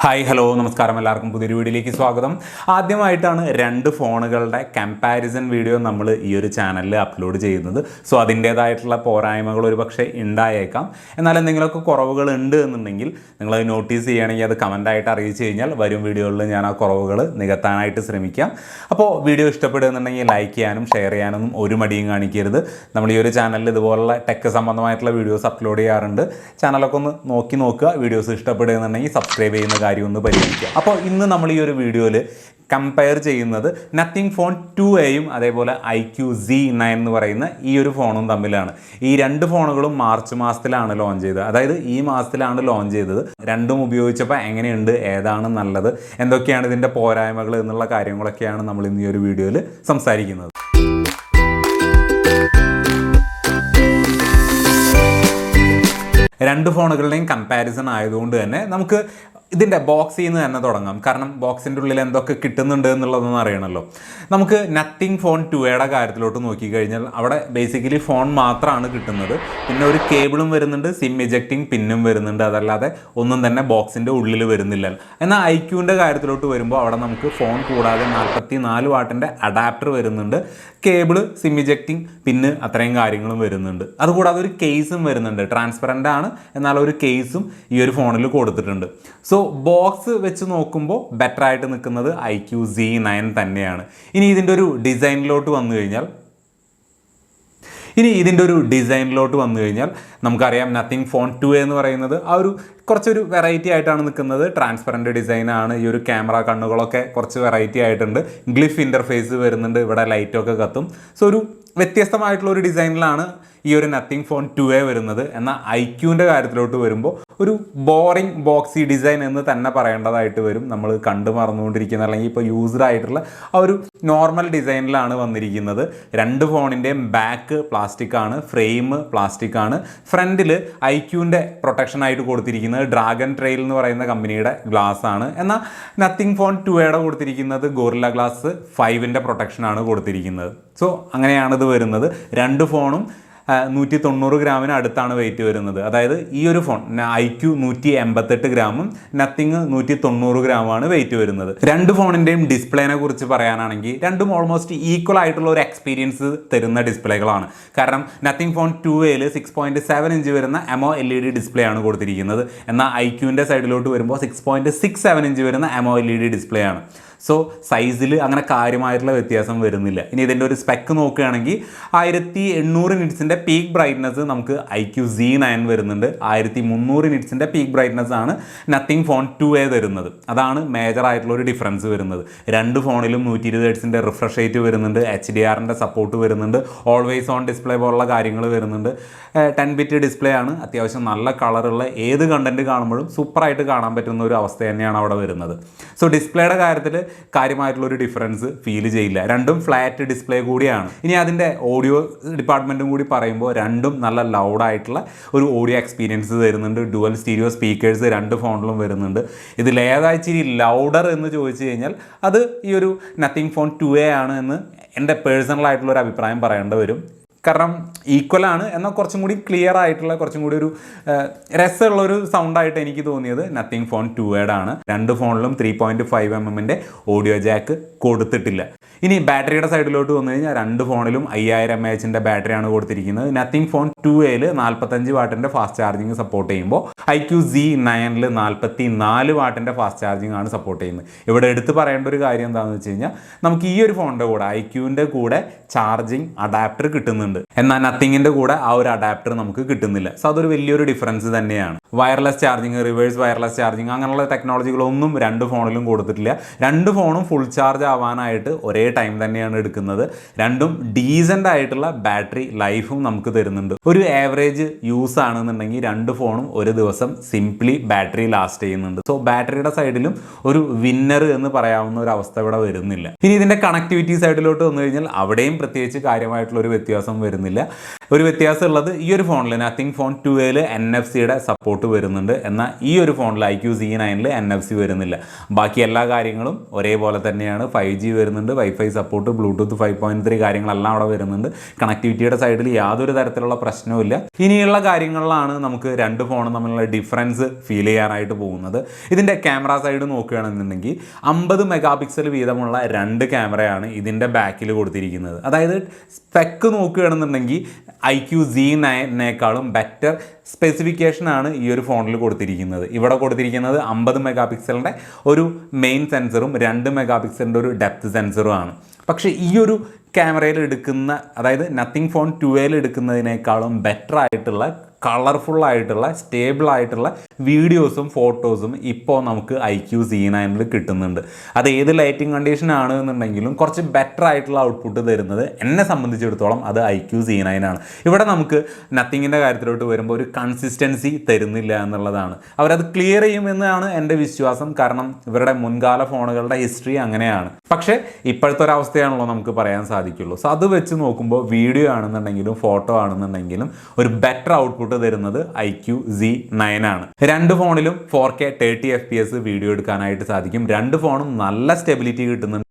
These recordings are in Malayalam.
ഹായ് ഹലോ നമസ്കാരം, എല്ലാവർക്കും പുതിയൊരു വീഡിയോയിലേക്ക് സ്വാഗതം. ആദ്യമായിട്ടാണ് രണ്ട് ഫോണുകളുടെ കമ്പാരിസൺ വീഡിയോ നമ്മൾ ഈ ഒരു ചാനലിൽ അപ്ലോഡ് ചെയ്യുന്നത്. സോ അതിൻ്റേതായിട്ടുള്ള പോരായ്മകൾ ഒരു പക്ഷേ ഉണ്ടായേക്കാം. എന്നാൽ എന്തെങ്കിലുമൊക്കെ കുറവുകൾ ഉണ്ട് എന്നുണ്ടെങ്കിൽ നിങ്ങളത് നോട്ടീസ് ചെയ്യുകയാണെങ്കിൽ അത് കമൻ്റായിട്ട് അറിയിച്ചു കഴിഞ്ഞാൽ വരും വീഡിയോകളിൽ ഞാൻ ആ കുറവുകൾ നികത്താനായിട്ട് ശ്രമിക്കാം. അപ്പോൾ വീഡിയോ ഇഷ്ടപ്പെടുന്നുണ്ടെങ്കിൽ ലൈക്ക് ചെയ്യാനും ഷെയർ ചെയ്യാനൊന്നും ഒരു മടിയും കാണിക്കരുത്. നമ്മൾ ഈ ഒരു ചാനലിൽ ഇതുപോലുള്ള ടെക് സംബന്ധമായിട്ടുള്ള വീഡിയോസ് അപ്ലോഡ് ചെയ്യാറുണ്ട്. ചാനലൊക്കെ ഒന്ന് നോക്കുക. വീഡിയോസ് ഇഷ്ടപ്പെടുന്നുണ്ടെങ്കിൽ സബ്സ്ക്രൈബ് ചെയ്യുന്ന കാര്യം ഒന്ന് പരിഗണിക്കുക. അപ്പോൾ ഇന്ന് നമ്മൾ ഈ ഒരു വീഡിയോയിൽ കമ്പയർ ചെയ്യുന്നത് നത്തിങ് ഫോൺ 2എയും അതേപോലെ IQ-Z9 എന്ന് പറയുന്ന ഈ ഒരു ഫോണും തമ്മിലാണ്. ഈ രണ്ട് ഫോണുകളും മാർച്ച് മാസത്തിലാണ് ലോഞ്ച് ചെയ്തത്. അതായത് ഈ മാസത്തിലാണ് ലോഞ്ച് ചെയ്തത്. രണ്ടും ഉപയോഗിച്ചപ്പോൾ എങ്ങനെയുണ്ട്, ഏതാണ് നല്ലത്, എന്തൊക്കെയാണ് ഇതിൻ്റെ പോരായ്മകൾ എന്നുള്ള കാര്യങ്ങളൊക്കെയാണ് നമ്മൾ ഇന്ന് ഈ ഒരു വീഡിയോയിൽ സംസാരിക്കുന്നത്. രണ്ട് ഫോണുകളുടെയും കമ്പാരിസൺ ആയതുകൊണ്ട് തന്നെ നമുക്ക് ഇതിൻ്റെ ബോക്സിൽ നിന്ന് തന്നെ തുടങ്ങാം. കാരണം ബോക്സിൻ്റെ ഉള്ളിൽ എന്തൊക്കെ കിട്ടുന്നുണ്ട് എന്നുള്ളതൊന്നും അറിയണമല്ലോ. നമുക്ക് നത്തിങ് ഫോൺ 2എയുടെ കാര്യത്തിലോട്ട് നോക്കിക്കഴിഞ്ഞാൽ അവിടെ ബേസിക്കലി ഫോൺ മാത്രമാണ് കിട്ടുന്നത്. പിന്നെ ഒരു കേബിളും വരുന്നുണ്ട്, സിം ഇജക്റ്റിംഗ് പിന്നും വരുന്നുണ്ട്. അതല്ലാതെ ഒന്നും തന്നെ ബോക്സിൻ്റെ ഉള്ളിൽ വരുന്നില്ല. എന്നാൽ IQൻ്റെ കാര്യത്തിലോട്ട് വരുമ്പോൾ അവിടെ നമുക്ക് ഫോൺ കൂടാതെ 44 വാട്ടിൻ്റെ അഡാപ്റ്റർ വരുന്നുണ്ട്, കേബിള്, സിം ഇജക്റ്റിംഗ് പിന്ന്, അത്രയും കാര്യങ്ങളും വരുന്നുണ്ട്. അതുകൂടാതെ ഒരു കേസും വരുന്നുണ്ട്. ട്രാൻസ്പെറൻ്റ് ആണ്, എന്നാൽ ഒരു കേസും ഈ ഒരു ഫോണിൽ കൊടുത്തിട്ടുണ്ട്. സോ ബോക്സ് വെച്ച് നോക്കുമ്പോൾ ബെറ്റർ ആയിട്ട് നിൽക്കുന്നത് IQ-Z9 തന്നെയാണ്. ഇനി ഇതിൻ്റെ ഒരു ഡിസൈനിലോട്ട് വന്നു കഴിഞ്ഞാൽ നമുക്കറിയാം നത്തിങ് ഫോൺ 2A എന്ന് പറയുന്നത് ആ ഒരു കുറച്ചൊരു വെറൈറ്റി ആയിട്ടാണ് നിൽക്കുന്നത്. ട്രാൻസ്പെറൻറ്റ് ഡിസൈനാണ്. ഈ ഒരു ക്യാമറ കണ്ണുകളൊക്കെ കുറച്ച് വെറൈറ്റി ആയിട്ടുണ്ട്. ഗ്ലിഫ് ഇൻ്റർഫേസ് വരുന്നുണ്ട്, ഇവിടെ ലൈറ്റൊക്കെ കത്തും. സോ ഒരു വ്യത്യസ്തമായിട്ടുള്ള ഒരു ഡിസൈനിലാണ് ഈ ഒരു നത്തിങ് ഫോൺ 2A വരുന്നത്. എന്നാൽ IQൻ്റെ കാര്യത്തിലോട്ട് വരുമ്പോൾ ഒരു ബോറിംഗ് ബോക്സി ഡിസൈൻ എന്ന് തന്നെ പറയേണ്ടതായിട്ട് വരും. നമ്മൾ കണ്ടു മറന്നുകൊണ്ടിരിക്കുന്ന അല്ലെങ്കിൽ ഇപ്പോൾ യൂസ്ഡ് ആയിട്ടുള്ള ആ ഒരു നോർമൽ ഡിസൈനിലാണ് വന്നിരിക്കുന്നത്. രണ്ട് ഫോണിൻ്റെയും ബാക്ക് പ്ലാസ്റ്റിക് ആണ്, ഫ്രെയിം പ്ലാസ്റ്റിക് ആണ്. ഫ്രണ്ടിൽ IQൻ്റെ പ്രൊട്ടക്ഷനായിട്ട് കൊടുത്തിരിക്കുന്നത് ഡ്രാഗൺ ട്രെയിൽ എന്ന് പറയുന്ന കമ്പനിയുടെ ഗ്ലാസ് ആണ്. എന്നാൽ നത്തിങ് ഫോൺ 2എയുടെ കൊടുത്തിരിക്കുന്നത് ഗോറില്ല ഗ്ലാസ് 5ൻ്റെ പ്രൊട്ടക്ഷനാണ് കൊടുത്തിരിക്കുന്നത്. സോ അങ്ങനെയാണിത് വരുന്നത്. രണ്ട് ഫോണും 190 ഗ്രാമിന് അടുത്താണ് വെയിറ്റ് വരുന്നത്. അതായത് ഈ ഒരു ഫോൺ IQ 188 ഗ്രാമും നത്തിങ് 190 ഗ്രാമാണ് വെയിറ്റ് വരുന്നത്. രണ്ട് ഫോണിൻ്റെയും ഡിസ്പ്ലേനെ കുറിച്ച് പറയാനാണെങ്കിൽ രണ്ടും ഓൾമോസ്റ്റ് ഈക്വൽ ആയിട്ടുള്ള ഒരു എക്സ്പീരിയൻസ് തരുന്ന ഡിസ്പ്ലേകളാണ്. കാരണം നത്തിങ് ഫോൺ 2എയിൽ 6.7 ഇഞ്ച് വരുന്ന AMOLED ഡിസ്പ്ലേ ആണ് കൊടുത്തിരിക്കുന്നത്. എന്നാൽ IQൻ്റെ സൈഡിലോട്ട് വരുമ്പോൾ 6.67 ഇഞ്ച് വരുന്ന AMOLED ഡിസ്പ്ലേ ആണ്. സോ സൈസിൽ അങ്ങനെ കാര്യമായിട്ടുള്ള വ്യത്യാസം വരുന്നില്ല. ഇനി ഇതിൻ്റെ ഒരു സ്പെക്ക് നോക്കുകയാണെങ്കിൽ 1800 നിറ്റ്സിൻ്റെ പീക്ക് ബ്രൈറ്റ്നസ് നമുക്ക് IQ-Z9 വരുന്നുണ്ട്. 1300 നിറ്റ്സിൻ്റെ പീക്ക് ബ്രൈറ്റ്നസ് ആണ് നത്തിങ് ഫോൺ 2A തരുന്നത്. അതാണ് മേജർ ആയിട്ടുള്ള ഒരു ഡിഫറൻസ് വരുന്നത്. രണ്ട് ഫോണിലും 120 ഹെർട്സിൻ്റെ റിഫ്രഷ് റേറ്റ് വരുന്നുണ്ട്, HDR-ൻ്റെ സപ്പോർട്ട് വരുന്നുണ്ട്, ഓൾവേസ് ഓൺ ഡിസ്പ്ലേ പോലുള്ള കാര്യങ്ങൾ വരുന്നുണ്ട്. 10 ബിറ്റ് ഡിസ്പ്ലേ ആണ്. അത്യാവശ്യം നല്ല കളറുള്ള ഏത് കണ്ടൻറ്റ് കാണുമ്പോഴും സൂപ്പറായിട്ട് കാണാൻ പറ്റുന്ന ഒരു അവസ്ഥ തന്നെയാണ് അവിടെ വരുന്നത്. സോ ഡിസ്പ്ലേയുടെ കാര്യത്തിൽ കാര്യമായിട്ടുള്ളൊരു ഡിഫറൻസ് ഫീൽ ചെയ്യില്ല. രണ്ടും ഫ്ലാറ്റ് ഡിസ്പ്ലേ കൂടിയാണ്. ഇനി അതിൻ്റെ ഓഡിയോ ഡിപ്പാർട്ട്മെൻറ്റും കൂടി പറയുമ്പോൾ രണ്ടും നല്ല ലൗഡായിട്ടുള്ള ഒരു ഓഡിയോ എക്സ്പീരിയൻസ് തരുന്നുണ്ട്. ഡുവൽ സ്റ്റീരിയോ സ്പീക്കേഴ്സ് രണ്ട് ഫോണിലും വരുന്നുണ്ട്. ഇതിലേതായിച്ചിരി ലൗഡർ എന്ന് ചോദിച്ചു കഴിഞ്ഞാൽ അത് ഈ ഒരു നത്തിങ് ഫോൺ 2A ആണ് എന്ന് എൻ്റെ പേഴ്സണലായിട്ടുള്ളൊരു അഭിപ്രായം പറയേണ്ടി വരും. കാരണം ഈക്വലാണ്, എന്നാൽ കുറച്ചും കൂടി ക്ലിയർ ആയിട്ടുള്ള, കുറച്ചും കൂടി ഒരു രസമുള്ളൊരു സൗണ്ടായിട്ട് എനിക്ക് തോന്നിയത് നത്തിങ് ഫോൺ 2A ആണ്. രണ്ട് ഫോണിലും 3.5 mm ഓഡിയോ ജാക്ക് കൊടുത്തിട്ടില്ല. ഇനി ബാറ്ററിയുടെ സൈഡിലോട്ട് വന്നു കഴിഞ്ഞാൽ രണ്ട് ഫോണിലും 5000 mAh ബാറ്ററിയാണ് കൊടുത്തിരിക്കുന്നത്. നത്തിങ് ഫോൺ 2Aയിൽ 45 വാട്ടിൻ്റെ ഫാസ്റ്റ് ചാർജിങ് സപ്പോർട്ട് ചെയ്യുമ്പോൾ IQ-Z9ൽ 44 വാട്ടിൻ്റെ ഫാസ്റ്റ് ചാർജിങ് ആണ് സപ്പോർട്ട് ചെയ്യുന്നത്. ഇവിടെ എടുത്ത് പറയേണ്ട ഒരു കാര്യം എന്താണെന്ന് വെച്ച് കഴിഞ്ഞാൽ നമുക്ക് ഈ ഒരു ഫോണിൻ്റെ കൂടെ IQൻ്റെ കൂടെ ചാർജിങ് അഡാപ്റ്റർ കിട്ടുന്നുണ്ട്. എന്നാൽ നത്തിങ്ങിൻ്റെ കൂടെ ആ ഒരു അഡാപ്റ്റർ നമുക്ക് കിട്ടുന്നില്ല. സോ അതൊരു വലിയൊരു ഡിഫറൻസ് തന്നെയാണ്. Wireless charging, reverse wireless charging അങ്ങനെയുള്ള ടെക്നോളജികളൊന്നും രണ്ട് ഫോണിലും കൊടുത്തിട്ടില്ല. രണ്ട് ഫോണും ഫുൾ ചാർജ് ആവാനായിട്ട് ഒരേ ടൈം തന്നെയാണ് എടുക്കുന്നത്. രണ്ടും ഡീസൻ്റ് ആയിട്ടുള്ള ബാറ്ററി ലൈഫും നമുക്ക് തരുന്നുണ്ട്. ഒരു ആവറേജ് യൂസ് ആണെന്നുണ്ടെങ്കിൽ രണ്ട് ഫോണും ഒരു ദിവസം സിംപ്ലി ബാറ്ററി ലാസ്റ്റ് ചെയ്യുന്നുണ്ട്. സോ ബാറ്ററിയുടെ സൈഡിലും ഒരു വിന്നർ എന്ന് പറയാവുന്ന ഒരു അവസ്ഥ ഇവിടെ വരുന്നില്ല. ഇനി ഇതിൻ്റെ കണക്ടിവിറ്റി സൈഡിലോട്ട് വന്നു കഴിഞ്ഞാൽ അവിടെയും പ്രത്യേകിച്ച് കാര്യമായിട്ടുള്ള ഒരു വ്യത്യാസം വരുന്നില്ല. ഒരു വ്യത്യാസം ഉള്ളത് ഈ ഒരു ഫോണിൽ നത്തിങ് ഫോൺ 2Aയിൽ NFC-യുടെ സപ്പോർട്ട് വരുന്നുണ്ട്. എന്നാൽ ഈ ഒരു ഫോണിൽ IQ-Z9ൽ NFC വരുന്നില്ല. ബാക്കി എല്ലാ കാര്യങ്ങളും ഒരേപോലെ തന്നെയാണ്. 5G വരുന്നുണ്ട്, Wi-Fi വൈഫൈ സപ്പോർട്ട്, ബ്ലൂടൂത്ത് 5.3 കാര്യങ്ങളെല്ലാം അവിടെ വരുന്നുണ്ട്. കണക്ടിവിറ്റിയുടെ സൈഡിൽ യാതൊരു തരത്തിലുള്ള പ്രശ്നവുമില്ല. ഇനിയുള്ള കാര്യങ്ങളിലാണ് നമുക്ക് രണ്ട് ഫോണും തമ്മിലുള്ള ഡിഫറൻസ് ഫീൽ ചെയ്യാനായിട്ട് പോകുന്നത്. ഇതിൻ്റെ ക്യാമറ സൈഡ് നോക്കുകയാണെന്നുണ്ടെങ്കിൽ 50 മെഗാ പിക്സൽ വീതമുള്ള രണ്ട് ക്യാമറയാണ് ഇതിൻ്റെ ബാക്കിൽ കൊടുത്തിരിക്കുന്നത്. അതായത് സ്പെക്ക് നോക്കുകയാണെന്നുണ്ടെങ്കിൽ IQ-Z9-നേക്കാളും ബെറ്റർ സ്പെസിഫിക്കേഷനാണ് ഈ ഒരു ഫോണിൽ കൊടുത്തിരിക്കുന്നത്. ഇവിടെ കൊടുത്തിരിക്കുന്നത് 50 മെഗാ പിക്സലിൻ്റെ ഒരു മെയിൻ സെൻസറും 2 മെഗാ പിക്സലിൻ്റെ ഒരു ഡെപ്ത് സെൻസറും ആണ്. പക്ഷേ ഈ ഒരു ക്യാമറയിൽ എടുക്കുന്ന, അതായത് നത്തിങ് ഫോൺ 2 എടുക്കുന്നതിനേക്കാളും ബെറ്റർ ആയിട്ടുള്ള, കളർഫുള്ളായിട്ടുള്ള, സ്റ്റേബിളായിട്ടുള്ള വീഡിയോസും ഫോട്ടോസും ഇപ്പോൾ നമുക്ക് IQ-Z9 കിട്ടുന്നുണ്ട്. അത് ഏത് ലൈറ്റിംഗ് കണ്ടീഷൻ ആണ് എന്നുണ്ടെങ്കിലും കുറച്ച് ബെറ്റർ ആയിട്ടുള്ള ഔട്ട്പുട്ട് തരുന്നത് എന്നെ സംബന്ധിച്ചിടത്തോളം അത് IQ-Z9 ആണ്. ഇവിടെ നമുക്ക് നത്തിങ്ങിൻ്റെ കാര്യത്തിലോട്ട് വരുമ്പോൾ ഒരു കൺസിസ്റ്റൻസി തരുന്നില്ല എന്നുള്ളതാണ്. അവരത് ക്ലിയർ ചെയ്യുമെന്നാണ് എൻ്റെ വിശ്വാസം. കാരണം ഇവരുടെ മുൻകാല ഫോണുകളുടെ ഹിസ്റ്ററി അങ്ങനെയാണ്. പക്ഷേ ഇപ്പോഴത്തെ ഒരു അവസ്ഥയാണല്ലോ നമുക്ക് പറയാൻ സാധിക്കുള്ളൂ. സോ അത് വെച്ച് നോക്കുമ്പോൾ വീഡിയോ ആണെന്നുണ്ടെങ്കിലും ഫോട്ടോ ആണെന്നുണ്ടെങ്കിലും ഒരു ബെറ്റർ ഔട്ട്പുട്ട് തരുന്നത് IQ-Z9 ആണ്. രണ്ട് ഫോണിലും 4K 30 FPS വീഡിയോ എടുക്കാനായിട്ട് സാധിക്കും. രണ്ട് ഫോണും നല്ല സ്റ്റെബിലിറ്റി കിട്ടുന്നുണ്ട്.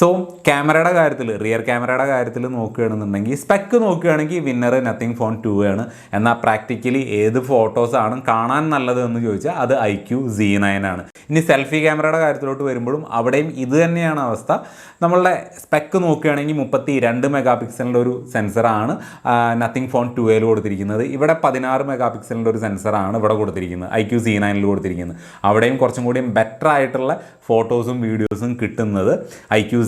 സോ ക്യാമറയുടെ കാര്യത്തിൽ, റിയർ ക്യാമറയുടെ കാര്യത്തിൽ നോക്കുകയാണെന്നുണ്ടെങ്കിൽ, സ്പെക്ക് നോക്കുകയാണെങ്കിൽ വിന്നർ നത്തിങ് ഫോൺ 2 ആണ്. എന്നാൽ പ്രാക്ടിക്കലി ഏത് ഫോട്ടോസാണ് കാണാൻ നല്ലത് എന്ന് ചോദിച്ചാൽ അത് IQ-Z9 ആണ്. ഇനി സെൽഫി ക്യാമറയുടെ കാര്യത്തിലോട്ട് വരുമ്പോഴും അവിടെയും ഇത് തന്നെയാണ് അവസ്ഥ. നമ്മളുടെ സ്പെക്ക് നോക്കുകയാണെങ്കിൽ 32 മെഗാ പിക്സലിൻ്റെ ഒരു സെൻസറാണ് നത്തിങ് ഫോൺ 2 കൊടുത്തിരിക്കുന്നത്. ഇവിടെ 16 മെഗാ പിക്സലിൻ്റെ ഒരു സെൻസറാണ് ഇവിടെ കൊടുത്തിരിക്കുന്നത്, IQ-Z9 കൊടുത്തിരിക്കുന്നത്. അവിടെയും കുറച്ചും കൂടിയും ബെറ്റർ ആയിട്ടുള്ള ഫോട്ടോസും വീഡിയോസും കിട്ടുന്നത് IQ-Z9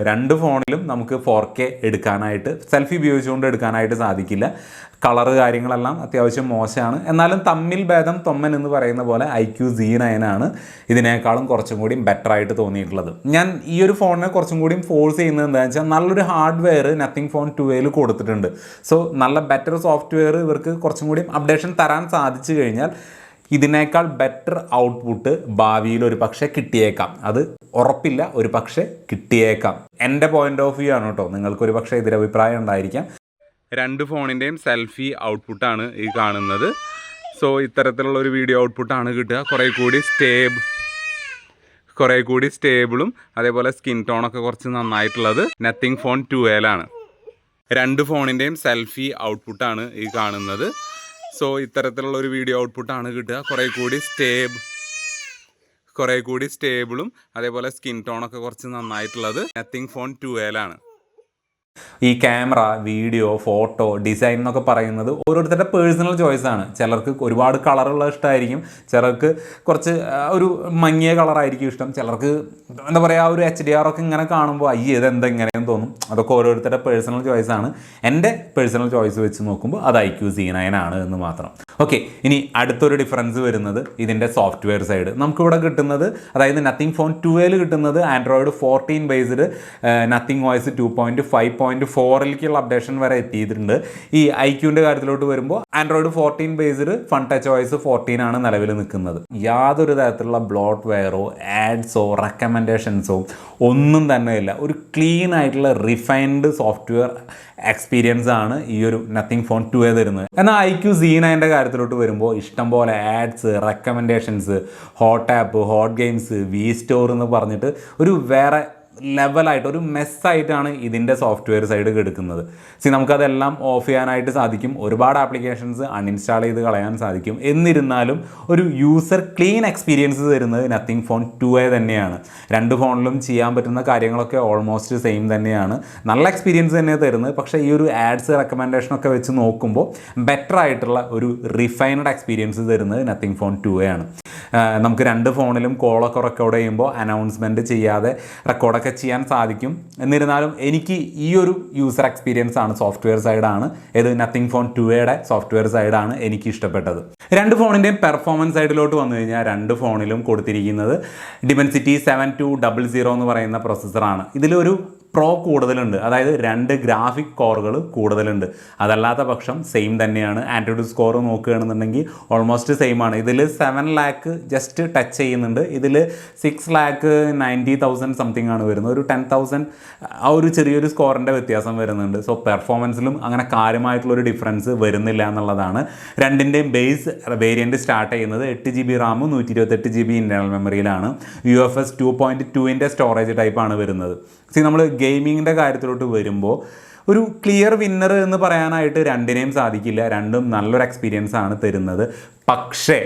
രണ്ട് ഫോണിലും നമുക്ക് 4K എടുക്കാനായിട്ട്, സെൽഫി ഉപയോഗിച്ചുകൊണ്ട് എടുക്കാനായിട്ട് സാധിക്കില്ല. കളറ് കാര്യങ്ങളെല്ലാം അത്യാവശ്യം മോശമാണ്. എന്നാലും തമ്മിൽ ഭേദം തൊമ്മൻ എന്ന് പറയുന്ന പോലെ IQ-Z9 ആണ് ഇതിനേക്കാളും കുറച്ചും കൂടി ബെറ്റർ ആയിട്ട് തോന്നിയിട്ടുള്ളത്. ഞാൻ ഈ ഒരു ഫോണിനെ കുറച്ചും കൂടി ഫോഴ്സ് ചെയ്യുന്നത് എന്താണെന്ന് വെച്ചാൽ നല്ലൊരു ഹാർഡ്വെയർ നത്തിങ് ഫോൺ 2 കൊടുത്തിട്ടുണ്ട്. സോ നല്ല ബെറ്റർ സോഫ്റ്റ്വെയർ ഇവർക്ക് കുറച്ചും കൂടി അപ്ഡേഷൻ തരാൻ സാധിച്ചു കഴിഞ്ഞാൽ ഇതിനേക്കാൾ ബെറ്റർ ഔട്ട്പുട്ട് ഭാവിയിൽ ഒരു പക്ഷേ കിട്ടിയേക്കാം. അത് ഉറപ്പില്ല, ഒരു പക്ഷേ കിട്ടിയേക്കാം. എൻ്റെ പോയിന്റ് ഓഫ് വ്യൂ ആണ് കേട്ടോ. നിങ്ങൾക്കൊരു പക്ഷേ എതിരഭിപ്രായം ഉണ്ടായിരിക്കാം. രണ്ട് ഫോണിൻ്റെയും സെൽഫി ഔട്ട്പുട്ടാണ് ഈ കാണുന്നത്. സോ ഇത്തരത്തിലുള്ള ഒരു വീഡിയോ ഔട്ട്പുട്ടാണ് കിട്ടുക. കുറേ കൂടി സ്റ്റേബിളും അതേപോലെ സ്കിൻ ടോണൊക്കെ കുറച്ച് നന്നായിട്ടുള്ളത് നത്തിങ് ഫോൺ 2 രണ്ട് ഫോണിൻ്റെയും സെൽഫി ഔട്ട്പുട്ടാണ് ഈ കാണുന്നത്. സോ ഇത്തരത്തിലുള്ള ഒരു വീഡിയോ ഔട്ട്പുട്ടാണ് കിട്ടുക. കുറേ കൂടി സ്റ്റേബിളും അതേപോലെ സ്കിൻ ടോണൊക്കെ കുറച്ച് നന്നായിട്ടുള്ളത് നത്തിങ് ഫോൺ 2 ഈ ക്യാമറ, വീഡിയോ, ഫോട്ടോ, ഡിസൈൻ എന്നൊക്കെ പറയുന്നത് ഓരോരുത്തരുടെ പേഴ്സണൽ ചോയ്സാണ്. ചിലർക്ക് ഒരുപാട് കളറുള്ള ഇഷ്ടമായിരിക്കും, ചിലർക്ക് കുറച്ച് ഒരു മങ്ങിയ കളറായിരിക്കും ഇഷ്ടം, ചിലർക്ക് എന്താ പറയുക ഒരു HDR ഒക്കെ ഇങ്ങനെ കാണുമ്പോൾ ഇതെന്താ ഇങ്ങനെയെന്ന് തോന്നും. അതൊക്കെ ഓരോരുത്തരുടെ പേഴ്സണൽ ചോയ്സാണ്. എൻ്റെ പേഴ്സണൽ ചോയ്സ് വെച്ച് നോക്കുമ്പോൾ അത് IQ-Z9 ആണ് എന്ന് മാത്രം. ഓക്കെ, ഇനി അടുത്തൊരു ഡിഫറൻസ് വരുന്നത് ഇതിൻ്റെ സോഫ്റ്റ്വെയർ സൈഡ്. നമുക്കിവിടെ കിട്ടുന്നത്, അതായത് നത്തിങ് ഫോൺ 2 കിട്ടുന്നത് Android 14 based nothing OS 2.5.4 updation വരെ എത്തിയിട്ടുണ്ട്. ഈ IQൻ്റെ കാര്യത്തിലോട്ട് വരുമ്പോൾ Android 14 based fun touch OS 14 ആണ് നിലവിൽ നിൽക്കുന്നത്. യാതൊരു തരത്തിലുള്ള ബ്ലോട്ട് വെയറോ ആഡ്സോ റെക്കമെൻഡേഷൻസോ ഒന്നും തന്നെ ഇല്ല. ഒരു ക്ലീൻ ആയിട്ടുള്ള റിഫൈൻഡ് സോഫ്റ്റ്വെയർ എക്സ്പീരിയൻസ് ആണ് ഈ ഒരു നത്തിങ് ഫോൺ 2 തരുന്നത്. എന്നാൽ IQ-Z9 കാര്യത്തിലോട്ട് വരുമ്പോൾ ഇഷ്ടംപോലെ ads, recommendations, hot app, hot games, V-Store എന്ന് പറഞ്ഞിട്ട് ഒരു വേറെ ലെവലായിട്ട്, ഒരു മെസ്സായിട്ടാണ് ഇതിൻ്റെ സോഫ്റ്റ്വെയർ സൈഡ് എടുക്കുന്നത്. നമുക്കതെല്ലാം ഓഫ് ചെയ്യാനായിട്ട് സാധിക്കും. ഒരുപാട് ആപ്ലിക്കേഷൻസ് അൺഇൻസ്റ്റാൾ ചെയ്ത് കളയാൻ സാധിക്കും. എന്നിരുന്നാലും ഒരു യൂസർ ക്ലീൻ എക്സ്പീരിയൻസ് തരുന്നത് നത്തിങ് ഫോൺ 2 തന്നെയാണ്. രണ്ട് ഫോണിലും ചെയ്യാൻ പറ്റുന്ന കാര്യങ്ങളൊക്കെ ഓൾമോസ്റ്റ് സെയിം തന്നെയാണ്. നല്ല എക്സ്പീരിയൻസ് തന്നെ തരുന്നത്. പക്ഷേ ഈ ഒരു ആഡ്സ്, റെക്കമെൻഡേഷനൊക്കെ വെച്ച് നോക്കുമ്പോൾ ബെറ്റർ ആയിട്ടുള്ള ഒരു റിഫൈൻഡ് എക്സ്പീരിയൻസ് തരുന്നത് നത്തിങ് ഫോൺ 2 ആണ്. നമുക്ക് രണ്ട് ഫോണിലും കോളൊക്കെ റെക്കോർഡ് ചെയ്യുമ്പോൾ അനൗൺസ്മെൻറ്റ് ചെയ്യാതെ റെക്കോർഡൊക്കെ ചെയ്യാൻ സാധിക്കും. എന്നിരുന്നാലും എനിക്ക് ഈ ഒരു യൂസർ എക്സ്പീരിയൻസ് ആണ്, സോഫ്റ്റ്വെയർ സൈഡാണ്, ഇത് നത്തിങ് ഫോൺ 2 സോഫ്റ്റ്വെയർ സൈഡാണ് എനിക്ക് ഇഷ്ടപ്പെട്ടത്. രണ്ട് ഫോണിൻ്റെയും പെർഫോമൻസ് സൈഡിലോട്ട് വന്നു കഴിഞ്ഞാൽ രണ്ട് ഫോണിലും കൊടുത്തിരിക്കുന്നത് Dimensity 7200 എന്ന് പറയുന്ന പ്രോസസ്സറാണ്. ഇതിലൊരു പ്രോ കൂടുതലുണ്ട്, അതായത് 2 ഗ്രാഫിക് കോറുകൾ കൂടുതലുണ്ട്. അതല്ലാത്ത പക്ഷം സെയിം തന്നെയാണ്. ആൻഡ്രോയിഡ് സ്കോർ നോക്കുകയാണെന്നുണ്ടെങ്കിൽ ഓൾമോസ്റ്റ് സെയിം ആണ്. ഇതിൽ 7 ലാക്ക് ജസ്റ്റ് ടച്ച് ചെയ്യുന്നുണ്ട്, ഇതിൽ 6,90,000 സംതിങ് ആണ് വരുന്നത്. ഒരു 10,000 ആ ഒരു ചെറിയൊരു സ്കോറിൻ്റെ വ്യത്യാസം വരുന്നുണ്ട്. സോ പെർഫോമൻസിലും അങ്ങനെ കാര്യമായിട്ടുള്ളൊരു ഡിഫറൻസ് വരുന്നില്ല എന്നുള്ളതാണ്. രണ്ടിൻ്റെയും ബേസ് വേരിയൻറ്റ് സ്റ്റാർട്ട് ചെയ്യുന്നത് 8 GB റാമും 128 GB ഇൻറ്റേർണൽ മെമ്മറിയിലാണ്. UFS 2.2ൻ്റെ സ്റ്റോറേജ് ടൈപ്പാണ് വരുന്നത്. നമ്മൾ ഗെയിമിങ്ങിൻ്റെ കാര്യത്തിലോട്ട് വരുമ്പോൾ ഒരു ക്ലിയർ വിന്നർ എന്ന് പറയാനായിട്ട് രണ്ടിനെയും സാധിക്കില്ല. രണ്ടും നല്ലൊരു എക്സ്പീരിയൻസ് ആണ് തരുന്നത്. പക്ഷേ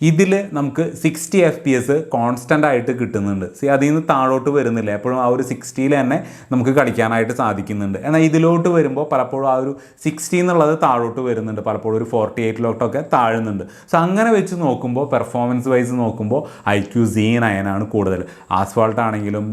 ഇതിൽ നമുക്ക് 60 FPS കോൺസ്റ്റൻ്റ് ആയിട്ട് കിട്ടുന്നുണ്ട്. അതിൽ നിന്ന് താഴോട്ട് വരുന്നില്ല, എപ്പോഴും ആ ഒരു 60 തന്നെ നമുക്ക് കളിക്കാനായിട്ട് സാധിക്കുന്നുണ്ട്. എന്നാൽ ഇതിലോട്ട് വരുമ്പോൾ പലപ്പോഴും ആ ഒരു 60 എന്നുള്ളത് താഴോട്ട് വരുന്നുണ്ട്, പലപ്പോഴും ഒരു 48 താഴുന്നുണ്ട്. സോ അങ്ങനെ വെച്ച് നോക്കുമ്പോൾ പെർഫോമൻസ് വൈസ് നോക്കുമ്പോൾ IQ Z9 ആണ് കൂടുതൽ. ആസ്ഫാൾട്ട് ആണെങ്കിലും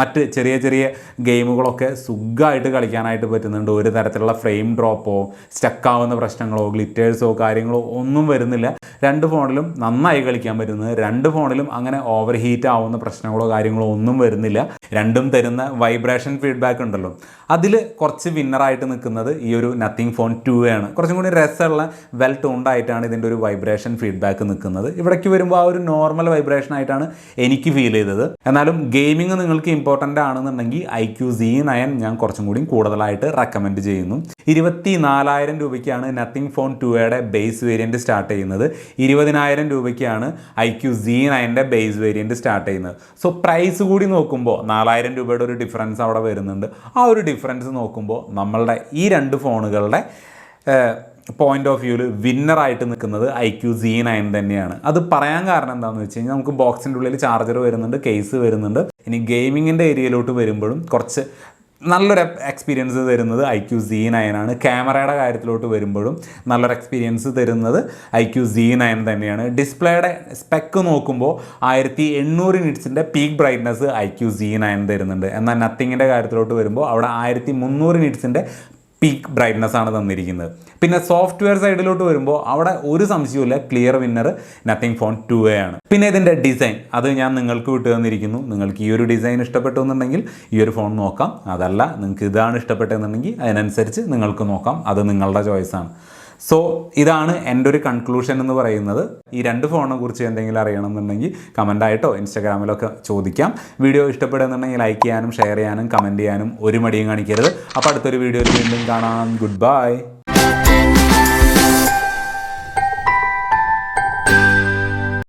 മറ്റ് ചെറിയ ചെറിയ ഗെയിമുകളൊക്കെ സുഖമായിട്ട് കളിക്കാനായിട്ട് പറ്റുന്നുണ്ട്. ഒരു തരത്തിലുള്ള ഫ്രെയിം ഡ്രോപ്പോ സ്റ്റക്കാവുന്ന പ്രശ്നങ്ങളോ ഗ്ലിറ്റേഴ്സോ കാര്യങ്ങളോ ഒന്നും വരുന്നില്ല. രണ്ട് ഫോണിലും നന്നായി കളിക്കാൻ പറ്റുന്നത്. രണ്ട് ഫോണിലും അങ്ങനെ ഓവർ ഹീറ്റ് ആവുന്ന പ്രശ്നങ്ങളോ കാര്യങ്ങളോ ഒന്നും വരുന്നില്ല. രണ്ടും തരുന്ന വൈബ്രേഷൻ ഫീഡ്ബാക്ക് ഉണ്ടല്ലോ, അതിൽ കുറച്ച് വിന്നറായിട്ട് നിൽക്കുന്നത് ഈ ഒരു നത്തിങ് ഫോൺ 2 ആണ്. കുറച്ചും കൂടി രസമുള്ള വെൽ ടോൺഡായിട്ടാണ് ഇതിൻ്റെ ഒരു വൈബ്രേഷൻ ഫീഡ്ബാക്ക് നിൽക്കുന്നത്. ഇവിടേക്ക് വരുമ്പോൾ ആ ഒരു നോർമൽ വൈബ്രേഷൻ ആയിട്ടാണ് എനിക്ക് ഫീൽ ചെയ്തത്. എന്നാലും ഗെയിമിങ് നിങ്ങൾക്ക് ഇമ്പോർട്ടൻ്റ് ആണെന്നുണ്ടെങ്കിൽ IQ Z9 ഞാൻ കുറച്ചും കൂടി കൂടുതലായിട്ട് റെക്കമെൻഡ് ചെയ്യുന്നു. 24,000 രൂപയ്ക്കാണ് നത്തിങ് ഫോൺ 2യുടെ ബേസ് വേരിയൻറ്റ് സ്റ്റാർട്ട് ചെയ്യുന്നത്. 20,000 രൂപയ്ക്കാണ് IQ Z9ൻ്റെ ബേസ് വേരിയൻറ്റ് സ്റ്റാർട്ട് ചെയ്യുന്നത്. സോ പ്രൈസ് കൂടി നോക്കുമ്പോൾ 4,000 രൂപയുടെ ഒരു ഡിഫറൻസ് അവിടെ വരുന്നുണ്ട്. ആ ഒരു ഡിഫറൻസ് നോക്കുമ്പോൾ നമ്മളുടെ ഈ രണ്ട് ഫോണുകളുടെ പോയിന്റ് ഓഫ് വ്യൂവിൽ വിന്നറായിട്ട് നിൽക്കുന്നത് IQ Z9 തന്നെയാണ്. അത് പറയാൻ കാരണം എന്താണെന്ന് വെച്ച് കഴിഞ്ഞാൽ നമുക്ക് ബോക്സിൻ്റെ ഉള്ളിൽ ചാർജർ വരുന്നുണ്ട്, കേസ് വരുന്നുണ്ട്. ഇനി ഗെയിമിങ്ങിൻ്റെ ഏരിയയിലോട്ട് വരുമ്പോഴും കുറച്ച് നല്ലൊരു എക്സ്പീരിയൻസ് തരുന്നത് IQ Z9 ആണ്. ക്യാമറയുടെ കാര്യത്തിലോട്ട് വരുമ്പോഴും നല്ലൊരു എക്സ്പീരിയൻസ് തരുന്നത് IQ Z9 തന്നെയാണ്. ഡിസ്പ്ലേയുടെ സ്പെക്ക് നോക്കുമ്പോൾ 1800 നിറ്റ്സിൻ്റെ പീക്ക് ബ്രൈറ്റ്നസ് IQ Z9 തരുന്നുണ്ട്. എന്നാൽ നത്തിങ്ങിൻ്റെ കാര്യത്തിലോട്ട് വരുമ്പോൾ അവിടെ 1300 നിറ്റ്സിൻ്റെ പീക്ക് ബ്രൈറ്റ്നസ് ആണ് തന്നിരിക്കുന്നത്. പിന്നെ സോഫ്റ്റ്വെയർ സൈഡിലോട്ട് വരുമ്പോൾ അവിടെ ഒരു സംശയമില്ല, clear winner nothing phone 2A ആണ്. പിന്നെ ഇതിൻ്റെ ഡിസൈൻ അത് ഞാൻ നിങ്ങൾക്ക് വിട്ടു തന്നിരിക്കുന്നു. നിങ്ങൾക്ക് ഈ ഒരു ഡിസൈൻ ഇഷ്ടപ്പെട്ടു എന്നുണ്ടെങ്കിൽ ഈ ഒരു ഫോൺ നോക്കാം. അതല്ല നിങ്ങൾക്ക് ഇതാണ് ഇഷ്ടപ്പെട്ടതെന്നുണ്ടെങ്കിൽ അതിനനുസരിച്ച് നിങ്ങൾക്ക് നോക്കാം. അത് നിങ്ങളുടെ ചോയ്സാണ്. സോ ഇതാണ് എൻ്റെ ഒരു കൺക്ലൂഷൻ എന്ന് പറയുന്നത്. ഈ രണ്ട് ഫോണിനെ കുറിച്ച് എന്തെങ്കിലും അറിയണമെന്നുണ്ടെങ്കിൽ കമൻ്റായിട്ടോ ഇൻസ്റ്റാഗ്രാമിലൊക്കെ ചോദിക്കാം. വീഡിയോ ഇഷ്ടപ്പെടുന്നുണ്ടെങ്കിൽ ലൈക്ക് ചെയ്യാനും ഷെയർ ചെയ്യാനും കമൻറ്റ് ചെയ്യാനും ഒരു മടിയും കാണിക്കരുത്. അപ്പോൾ അടുത്തൊരു വീഡിയോയിൽ വീണ്ടും കാണാം. Good bye.